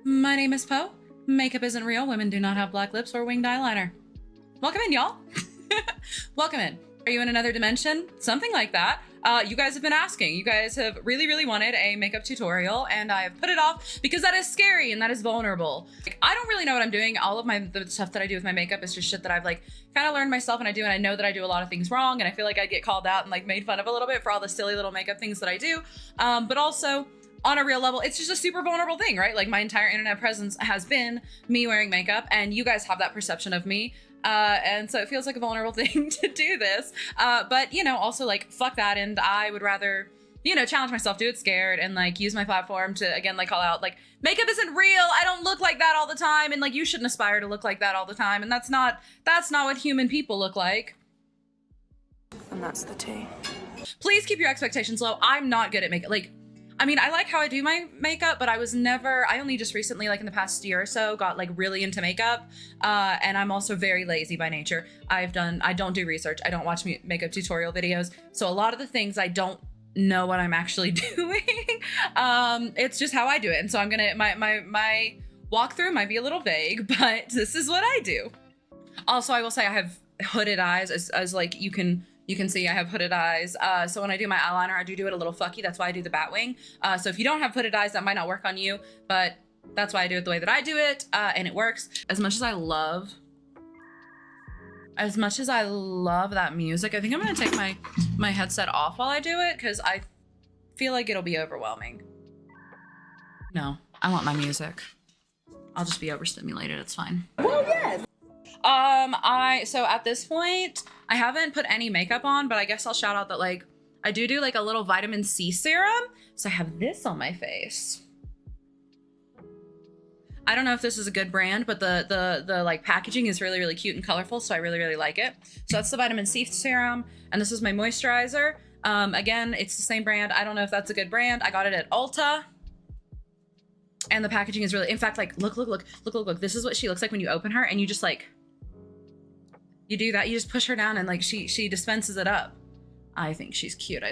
My name is Poe. Makeup isn't real. Women do not have black lips or winged eyeliner. Welcome in, y'all. Welcome in. Are you in another dimension? Something like that. You guys have been asking. You guys have really wanted a makeup tutorial, and I have put it off because that is scary and that is vulnerable. Like, I don't really know what I'm doing. All of the stuff that I do with my makeup is just shit that I've like kind of learned myself, and I do, and I know that I do a lot of things wrong, and I feel like I get called out and like made fun of a little bit for all the silly little makeup things that I do. But also, on a real level, it's just a super vulnerable thing, right? Like my entire internet presence has been me wearing makeup, and you guys have that perception of me. And so it feels like a vulnerable thing to do this. But, you know, also like, fuck that. And I would rather, you know, challenge myself, do it scared, and like use my platform to, again, like call out like, makeup isn't real. I don't look like that all the time. And like, you shouldn't aspire to look like that all the time. And that's not what human people look like. And that's the tea. Please keep your expectations low. I'm not good at makeup. Like, I mean, I like how I do my makeup, but I only just recently, like in the past year or so, got like really into makeup. And I'm also very lazy by nature. I don't do research. I don't watch makeup tutorial videos. So a lot of the things I don't know what I'm actually doing. It's just how I do it. And so I'm gonna, my walkthrough might be a little vague, but this is what I do. Also, I will say I have hooded eyes, as like you can see I have hooded eyes. So when I do my eyeliner, I do it a little fucky. That's why I do the bat wing. So if you don't have hooded eyes, that might not work on you, but that's why I do it the way that I do it. And it works. As much as I love that music, I think I'm gonna take my headset off while I do it, because I feel like it'll be overwhelming. No, I want my music. I'll just be overstimulated, it's fine. Well, yes. So at this point, I haven't put any makeup on, but I guess I'll shout out that like, I do like a little vitamin C serum. So I have this on my face. I don't know if this is a good brand, but the like packaging is really cute and colorful. So I really like it. So that's the vitamin C serum. And this is my moisturizer. Again, it's the same brand. I don't know if that's a good brand. I got it at Ulta. And the packaging is really, in fact, like, look. This is what she looks like when you open her, and you just like, you do that. You just push her down and like, she dispenses it up. I think she's cute.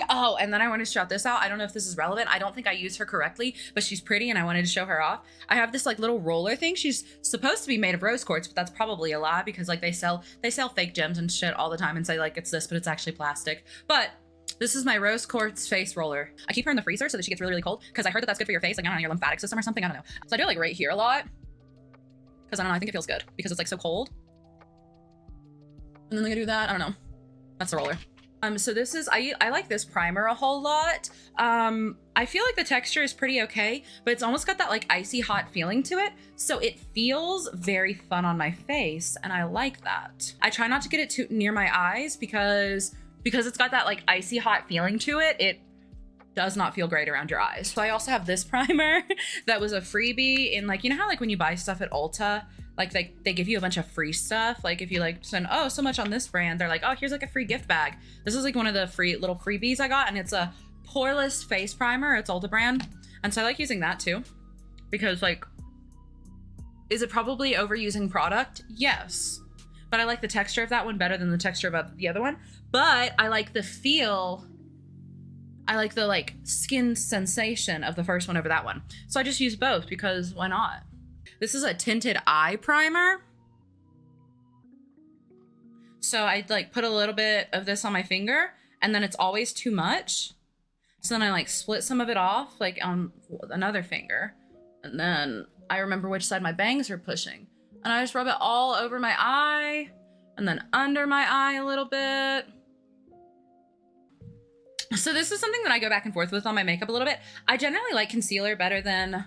Oh, and then I wanted to shout this out. I don't know if this is relevant. I don't think I used her correctly, but she's pretty and I wanted to show her off. I have this like little roller thing. She's supposed to be made of rose quartz, but that's probably a lie, because like they sell fake gems and shit all the time and say like it's this, but it's actually plastic. But this is my rose quartz face roller. I keep her in the freezer so that she gets really cold, because I heard that that's good for your face, like I don't know, your lymphatic system or something, I don't know. So I do it like right here a lot, because I don't know, I think it feels good because it's like so cold. And then I do that, I don't know. That's the roller. So this is, I like this primer a whole lot. I feel like the texture is pretty okay, but it's almost got that like icy hot feeling to it. So it feels very fun on my face, and I like that. I try not to get it too near my eyes because it's got that like icy hot feeling to it. It does not feel great around your eyes. So I also have this primer that was a freebie in like, you know how like when you buy stuff at Ulta, like they give you a bunch of free stuff. Like if you like spend, oh, so much on this brand, they're like, oh, here's like a free gift bag. This is like one of the free little freebies I got, and it's a poreless face primer. It's Ulta brand. And so I like using that too, because like, is it probably overusing product? Yes. But I like the texture of that one better than the texture of the other one. But I like the feel. I like the like skin sensation of the first one over that one. So I just use both because why not? This is a tinted eye primer. So I like put a little bit of this on my finger, and then it's always too much. So then I like split some of it off like on another finger. And then I remember which side my bangs are pushing. And I just rub it all over my eye and then under my eye a little bit. So this is something that I go back and forth with on my makeup a little bit. I generally like concealer better than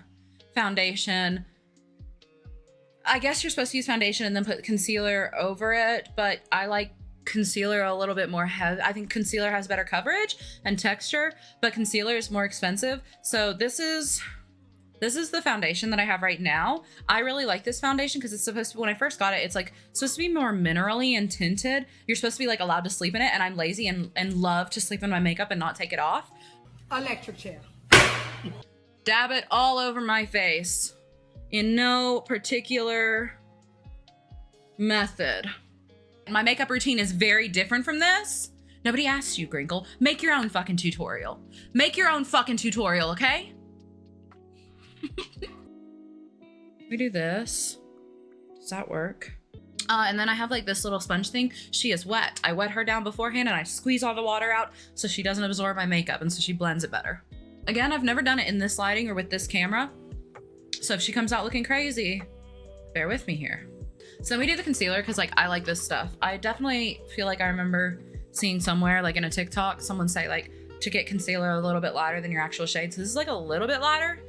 foundation. I guess you're supposed to use foundation and then put concealer over it, but I like concealer a little bit more heavy. I think concealer has better coverage and texture, but concealer is more expensive. So this is the foundation that I have right now. I really like this foundation because it's supposed to be, when I first got it, it's like supposed to be more minerally and tinted. You're supposed to be like allowed to sleep in it, and I'm lazy and love to sleep in my makeup and not take it off. Electric chair. Dab it all over my face in no particular method. My makeup routine is very different from this. Nobody asked you, Grinkle. Make your own fucking tutorial. Make your own fucking tutorial, okay? We do this. Does that work? And then I have like this little sponge thing. She is wet. I wet her down beforehand and I squeeze all the water out so she doesn't absorb my makeup and so she blends it better. Again, I've never done it in this lighting or with this camera. So if she comes out looking crazy, bear with me here. So then we do the concealer because like I like this stuff. I definitely feel like I remember seeing somewhere like in a TikTok, someone say like to get concealer a little bit lighter than your actual shade. So this is like a little bit lighter.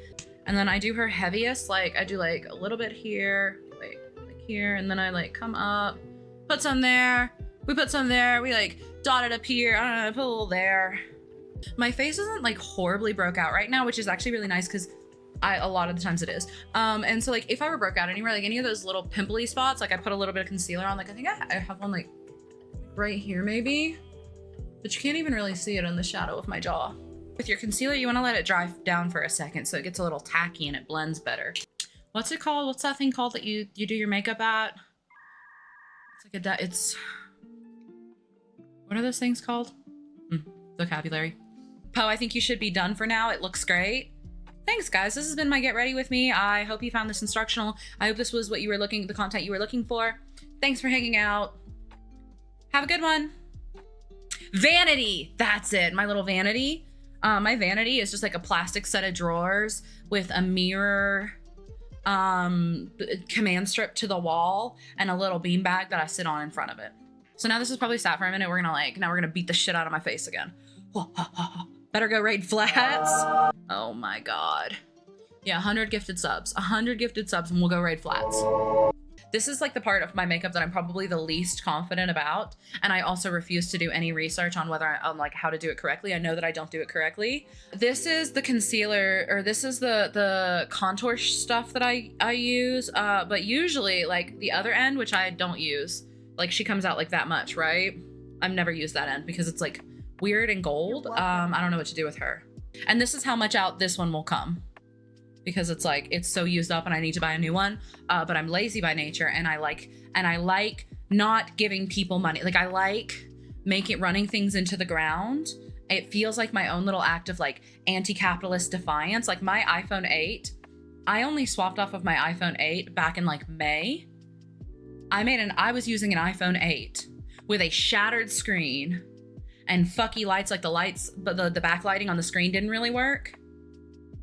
And then I do her heaviest, like I do like a little bit here, like here, and then I like come up, put some there, we put some there, we like dot it up here, I don't know, put a little there. My face isn't like horribly broke out right now, which is actually really nice because a lot of the times it is. And so like if I were broke out anywhere, like any of those little pimply spots, like I put a little bit of concealer on, like I think I have one like right here maybe, but you can't even really see it in the shadow of my jaw. With your concealer, you want to let it dry down for a second so it gets a little tacky and it blends better. What's it called? What's that thing called that you do your makeup at? It's like it's what are those things called? Vocabulary. Poe, I think you should be done for now. It looks great. Thanks guys, this has been my get ready with me. I hope you found this instructional. I hope this was what you were the content you were looking for. Thanks for hanging out. Have a good one. Vanity, that's it, my little vanity. My vanity is just like a plastic set of drawers with a mirror, command strip to the wall, and a little bean bag that I sit on in front of it. So now this is probably sat for a minute. We're gonna beat the shit out of my face again. Better go raid flats. Oh my God. Yeah, 100 gifted subs. 100 gifted subs and we'll go raid flats. This is like the part of my makeup that I'm probably the least confident about. And I also refuse to do any research on on like how to do it correctly. I know that I don't do it correctly. This is the concealer, or this is the contour stuff that I use. But usually like the other end, which I don't use, like she comes out like that much, right? I've never used that end because it's like weird and gold. I don't know what to do with her. And this is how much out this one will come, because it's like it's so used up and I need to buy a new one. But I'm lazy by nature and I like not giving people money. Like I like running things into the ground. It feels like my own little act of like anti-capitalist defiance. Like my iPhone 8, I only swapped off of my iPhone 8 back in like May. I was using an iPhone 8 with a shattered screen and fucky lights, like the lights, but the backlighting on the screen didn't really work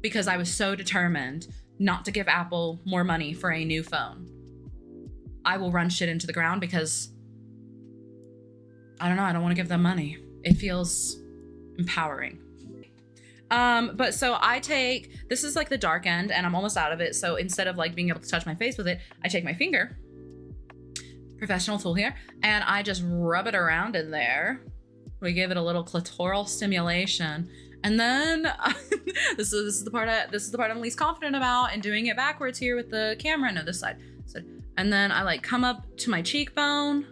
because I was so determined not to give Apple more money for a new phone. I will run shit into the ground because I don't know, I don't want to give them money. It feels empowering. But so this is like the dark end and I'm almost out of it. So instead of like being able to touch my face with it, I take my finger, professional tool here, and I just rub it around in there. We give it a little clitoral stimulation, and then this is the part I'm least confident about, and doing it backwards here with the camera. No, this side. And then I like come up to my cheekbone,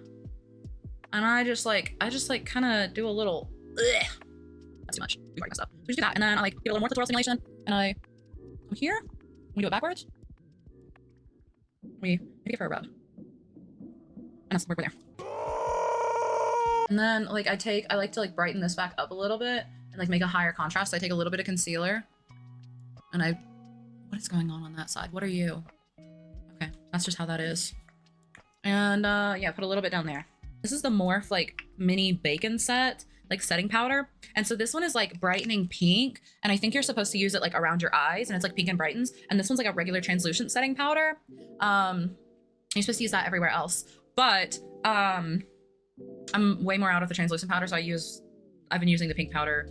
and I just like kind of do a little. Ugh. That's too much. We've already messed up. So we just do that, and then I like give it a little more clitoral stimulation, and I come here. We do it backwards. We give her a rub, and that's we're there. And then like I like to like brighten this back up a little bit and like make a higher contrast. I take a little bit of concealer and what is going on that side? What are you? Okay, that's just how that is. And yeah, put a little bit down there. This is the Morphe like mini bacon set, like setting powder. And so this one is like brightening pink. And I think you're supposed to use it like around your eyes and it's like pink and brightens. And this one's like a regular translucent setting powder. You're supposed to use that everywhere else. But I'm way more out of the translucent powder, so I've been using the pink powder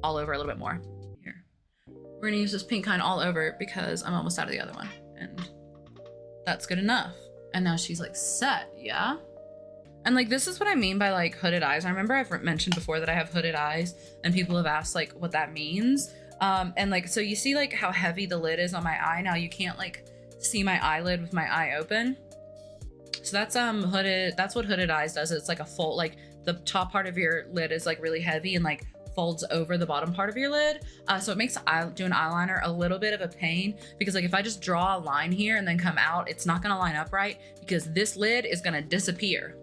all over a little bit more. Here. We're gonna use this pink kind all over because I'm almost out of the other one, and that's good enough. And now she's like set, yeah? And like, this is what I mean by like hooded eyes. I remember I've mentioned before that I have hooded eyes and people have asked like what that means. And like, so you see like how heavy the lid is on my eye. Now you can't like see my eyelid with my eye open. So that's hooded. That's what hooded eyes does. It's like a fold, like the top part of your lid is like really heavy and like folds over the bottom part of your lid. So it makes doing eyeliner a little bit of a pain because like if I just draw a line here and then come out, it's not gonna line up right because this lid is gonna disappear.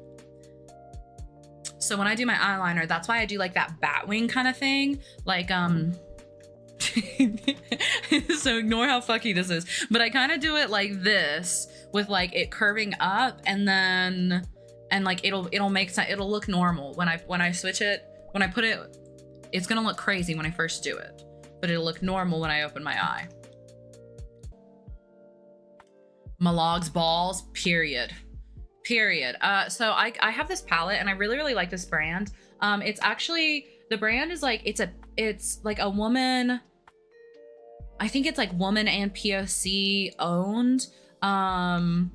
So when I do my eyeliner, that's why I do like that bat wing kind of thing. Like, So ignore how fucky this is. But I kind of do it like this with like it curving up and then, and like it'll make sense. It'll look normal when I switch it, when I put it, it's gonna look crazy when I first do it, but it'll look normal when I open my eye. Malog's balls, period. So I have this palette and I really like this brand. It's actually, the brand is like, it's like a woman, I think it's like woman and POC owned. And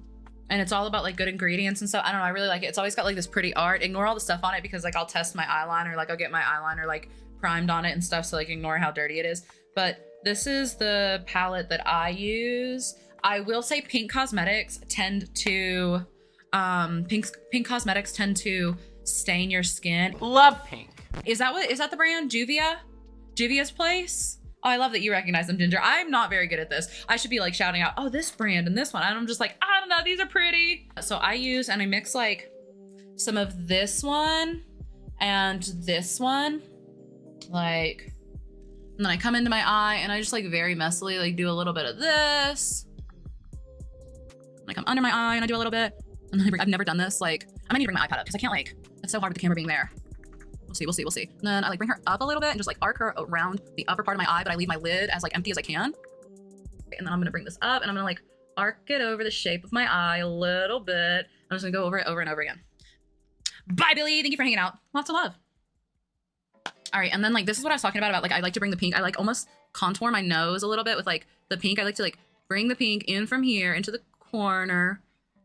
it's all about like good ingredients and stuff. I don't know, I really like it. It's always got like this pretty art. Ignore all the stuff on it because like I'll test my eyeliner, like I'll get my eyeliner like primed on it and stuff, so like ignore how dirty it is. But this is the palette that I use. I will say Pink Cosmetics tend to pink cosmetics tend to stain your skin. Love pink. Is that the brand Juvia's Place? Oh, I love that you recognize them, Ginger. I'm not very good at this. I should be like shouting out, oh, this brand and this one. And I'm just like, I don't know, these are pretty. So I use and I mix like some of this one and this one, like, and then I come into my eye and I just like very messily like do a little bit of this. Like I'm under my eye and I do a little bit. And then I've never done this. Like, I might need to bring my iPad up because I can't like, it's so hard with the camera being there. We'll see. And then I like bring her up a little bit and just like arc her around the upper part of my eye, but I leave my lid as like empty as I can. And then I'm gonna bring this up and I'm gonna like arc it over the shape of my eye a little bit. I'm just gonna go over it over and over again. Bye, Billy. Thank you for hanging out. Lots of love. All right, and then like this is what I was talking about like I like to bring the pink. I like almost contour my nose a little bit with like the pink. I like to like bring the pink in from here into the corner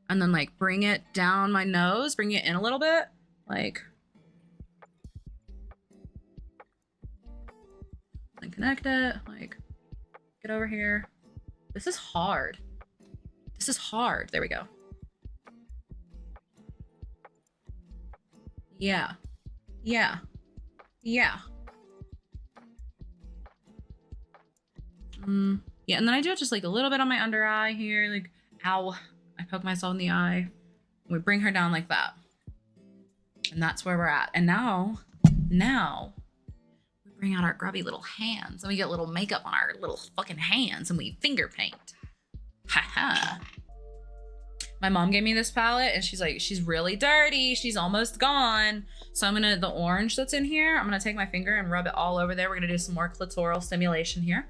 and then like bring it down my nose, bring it in a little bit, like, and connect it, like, get over here. This is hard. There we go. Yeah. Yeah, and then I do it just like a little bit on my under eye here, like, ow, I poke myself in the eye. We bring her down like that. And that's where we're at. And now we bring out our grubby little hands and we get little makeup on our little fucking hands and we finger paint. Haha. My mom gave me this palette and she's like, she's really dirty. She's almost gone. So I'm gonna, the orange that's in here, I'm gonna take my finger and rub it all over there. We're gonna do some more clitoral stimulation here.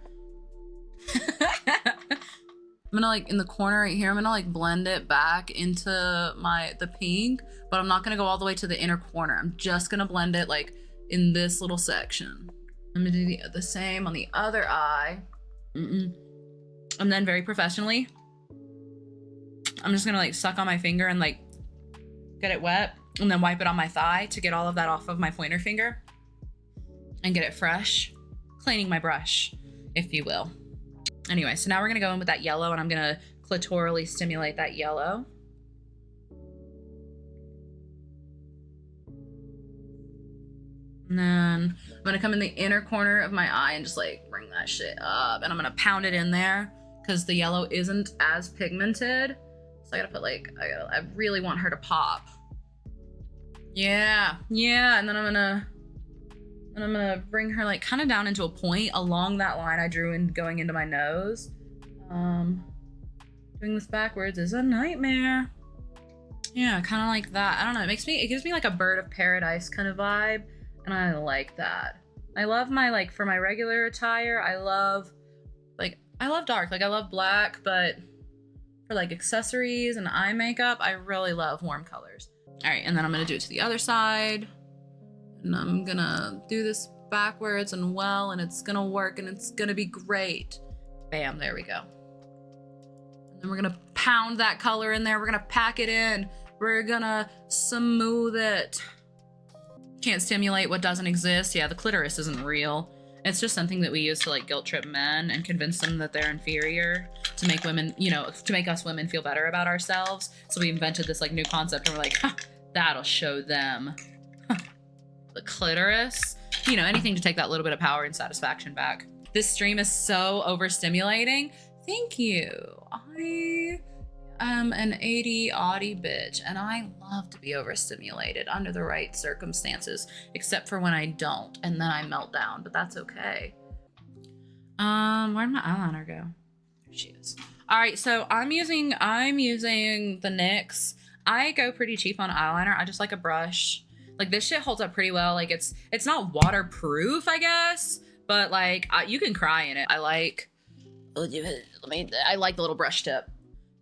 I'm gonna like in the corner right here, I'm gonna like blend it back into the pink, but I'm not gonna go all the way to the inner corner. I'm just gonna blend it like in this little section. I'm gonna do the same on the other eye. And then very professionally, I'm just gonna like suck on my finger and like get it wet and then wipe it on my thigh to get all of that off of my pointer finger and get it fresh, cleaning my brush, if you will. Anyway, so now we're gonna go in with that yellow and I'm gonna clitorally stimulate that yellow. And then I'm gonna come in the inner corner of my eye and just like bring that shit up and I'm gonna pound it in there because the yellow isn't as pigmented. So I gotta put like, I really want her to pop. Yeah, and then I'm gonna bring her like kind of down into a point along that line I drew in going into my nose. Doing this backwards is a nightmare. Yeah, kind of like that. I don't know, it gives me like a bird of paradise kind of vibe. And I like that. I love my, like for my regular attire, I love dark, like I love black, but for like accessories and eye makeup, I really love warm colors. All right, and then I'm gonna do it to the other side. And I'm gonna do this backwards and well, and it's gonna work and it's gonna be great. Bam, there we go. And then we're gonna pound that color in there. We're gonna pack it in. We're gonna smooth it. Can't stimulate what doesn't exist. Yeah, the clitoris isn't real. It's just something that we use to like guilt trip men and convince them that they're inferior to make women, you know, to make us women feel better about ourselves. So we invented this like new concept and we're like, huh, that'll show them. The clitoris, you know, anything to take that little bit of power and satisfaction back. This stream is so overstimulating. Thank you. I am an AD Audi bitch and I love to be overstimulated under the right circumstances, except for when I don't and then I melt down, but that's okay. Where'd my eyeliner go? There she is. All right, so I'm using the NYX. I go pretty cheap on eyeliner. I just like a brush. Like this shit holds up pretty well. Like it's not waterproof, I guess, but like you can cry in it. I like the little brush tip.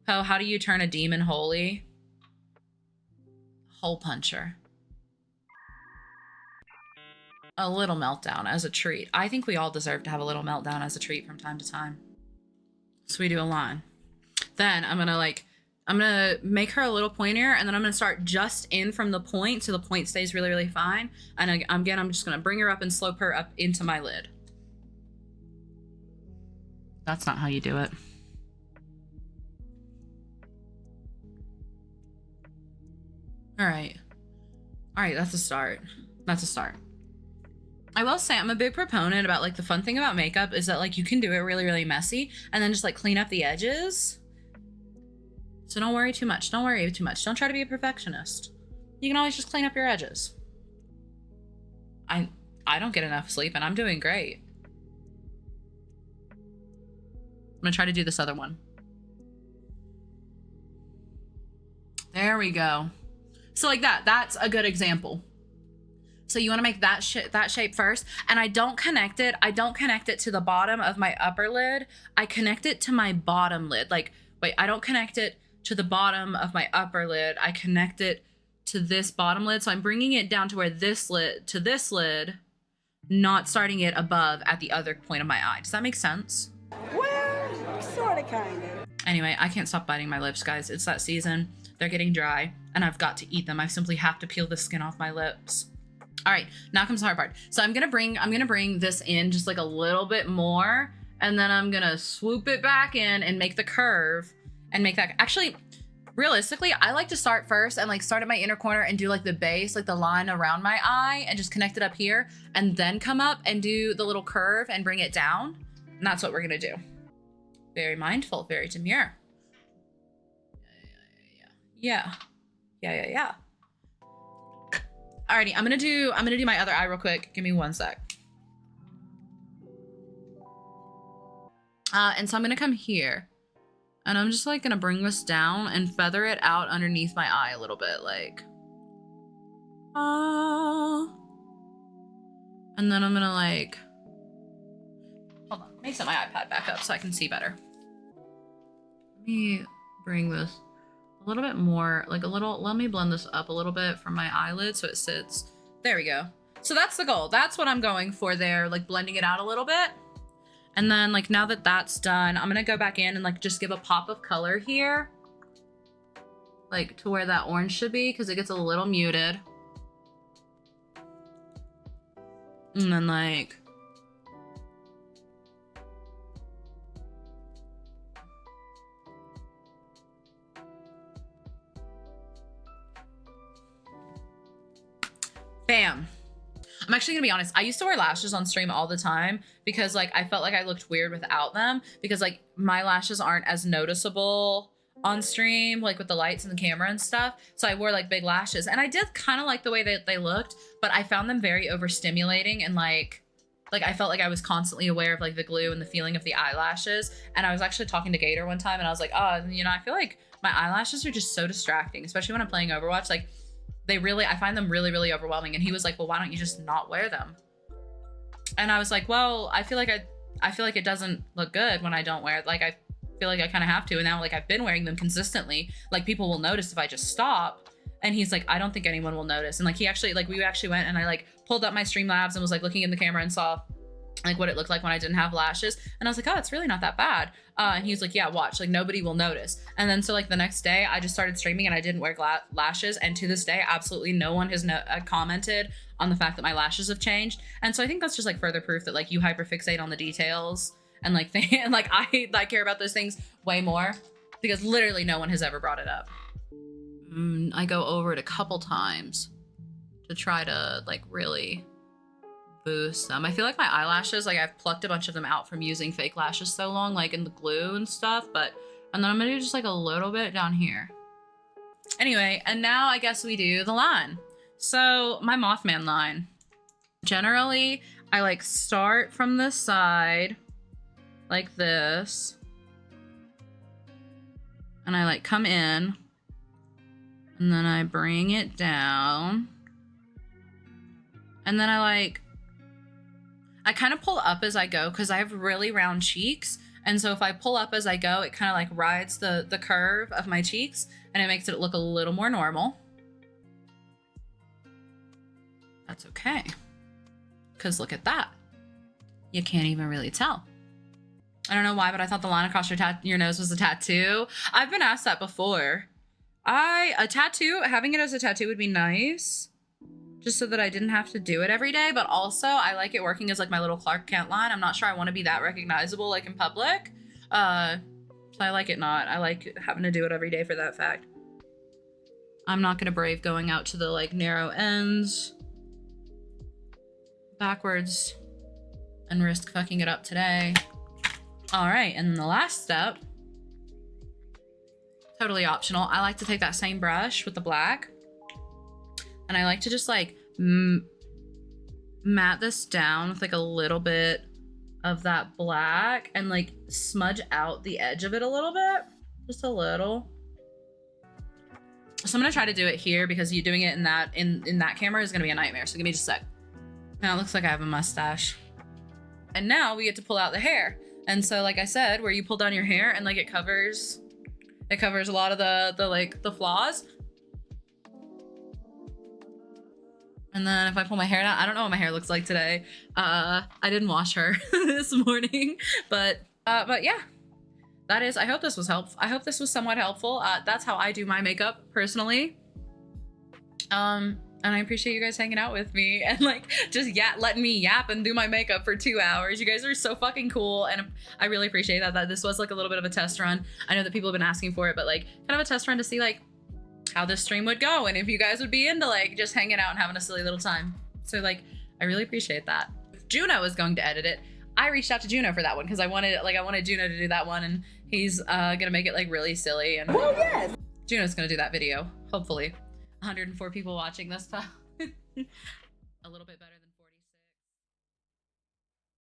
Oh, how do you turn a demon holy? Hole puncher. A little meltdown as a treat. I think we all deserve to have a little meltdown as a treat from time to time. So we do a line. Then I'm gonna make her a little pointier, and then I'm gonna start just in from the point so the point stays really, really fine. And again, I'm just gonna bring her up and slope her up into my lid. That's not how you do it. All right, that's a start. That's a start. I will say I'm a big proponent about like the fun thing about makeup is that like you can do it really, really messy and then just like clean up the edges. So don't worry too much. Don't worry too much. Don't try to be a perfectionist. You can always just clean up your edges. I don't get enough sleep and I'm doing great. I'm gonna try to do this other one. There we go. So like that's a good example. So you want to make that shape first, and I don't connect it to the bottom of my upper lid. I connect it to my bottom lid. Like, wait, I don't connect it to the bottom of my upper lid. I connect it to this bottom lid. So I'm bringing it down to where this lid, not starting it above at the other point of my eye. Does that make sense? Well, sort of, kind of. Anyway, I can't stop biting my lips, guys. It's that season. They're getting dry, and I've got to eat them. I simply have to peel the skin off my lips. All right, now comes the hard part. So I'm gonna bring this in just like a little bit more, and then I'm gonna swoop it back in and make the curve and make that. Actually, realistically, I like to start first and like start at my inner corner and do like the base, like the line around my eye, and just connect it up here, and then come up and do the little curve and bring it down. And that's what we're gonna do. Very mindful, very demure. Yeah. Alrighty, I'm gonna do my other eye real quick. Give me one sec. And so I'm gonna come here, and I'm just like gonna bring this down and feather it out underneath my eye a little bit, like. And then I'm gonna like, hold on, let me set my iPad back up so I can see better. Let me bring this a little bit more, like a little, let me blend this up a little bit from my eyelid so it sits. There we go. So that's the goal. That's what I'm going for there, like blending it out a little bit. And then like now that that's done, I'm gonna go back in and like just give a pop of color here, like to where that orange should be, because it gets a little muted. And then like, bam. I'm actually gonna be honest. I used to wear lashes on stream all the time because like I felt like I looked weird without them, because like my lashes aren't as noticeable on stream, like with the lights and the camera and stuff. So I wore like big lashes, and I did kind of like the way that they looked, but I found them very overstimulating, and like I felt like I was constantly aware of like the glue and the feeling of the eyelashes. And I was actually talking to Gator one time, and I was like, oh, you know, I feel like my eyelashes are just so distracting, especially when I'm playing Overwatch. Like I find them really, really overwhelming. And he was like, well, why don't you just not wear them? And I was like, well, I feel like it doesn't look good when I don't wear it. Like, I feel like I kind of have to. And now like I've been wearing them consistently. Like people will notice if I just stop. And he's like, I don't think anyone will notice. And like, we actually went and I like pulled up my Streamlabs and was like looking in the camera and saw like what it looked like when I didn't have lashes. And I was like, oh, it's really not that bad. And he was like, yeah, watch, like nobody will notice. And then so like the next day I just started streaming and I didn't wear lashes. And to this day, absolutely no one has commented on the fact that my lashes have changed. And so I think that's just like further proof that like you hyperfixate on the details, and like and like I care about those things way more, because literally no one has ever brought it up. I go over it a couple times to try to like really boost them. I feel like my eyelashes, like I've plucked a bunch of them out from using fake lashes so long, like in the glue and stuff, and then I'm gonna do just like a little bit down here. Anyway, and now I guess we do the line. So my Mothman line, generally I like start from this side like this. And I like come in and then I bring it down. And then I kind of pull up as I go because I have really round cheeks. And so if I pull up as I go, it kind of like rides the curve of my cheeks and it makes it look a little more normal. That's okay. Because look at that. You can't even really tell. I don't know why, but I thought the line across your nose was a tattoo. I've been asked that before. Having it as a tattoo would be nice. Just so that I didn't have to do it every day. But also, I like it working as like my little Clark Kent line. I'm not sure I want to be that recognizable like in public. So I like it not. I like having to do it every day for that fact. I'm not going to brave going out to the like narrow ends. Backwards. And risk fucking it up today. All right, and then the last step, totally optional. I like to take that same brush with the black and I like to just like matte this down with like a little bit of that black and like smudge out the edge of it a little bit, just a little. So I'm gonna try to do it here because you doing it in that camera is gonna be a nightmare. So give me just a sec. Now it looks like I have a mustache. And now we get to pull out the hair. And so, like I said, where you pull down your hair and like it covers a lot of the flaws. And then if I pull my hair down, I don't know what my hair looks like today. I didn't wash her this morning, but yeah, that is, I hope this was helpful. I hope this was somewhat helpful. That's how I do my makeup personally. And I appreciate you guys hanging out with me and like just letting me yap and do my makeup for 2 hours. You guys are so fucking cool. And I really appreciate that this was like a little bit of a test run. I know that people have been asking for it, but like kind of a test run to see like how this stream would go. And if you guys would be into like just hanging out and having a silly little time. So like, I really appreciate that. If Juno is going to edit it, I reached out to Juno for that one because I wanted Juno to do that one and he's gonna make it like really silly. And Oh, yes. Juno's gonna do that video, hopefully. 104 people watching this time. A little bit better than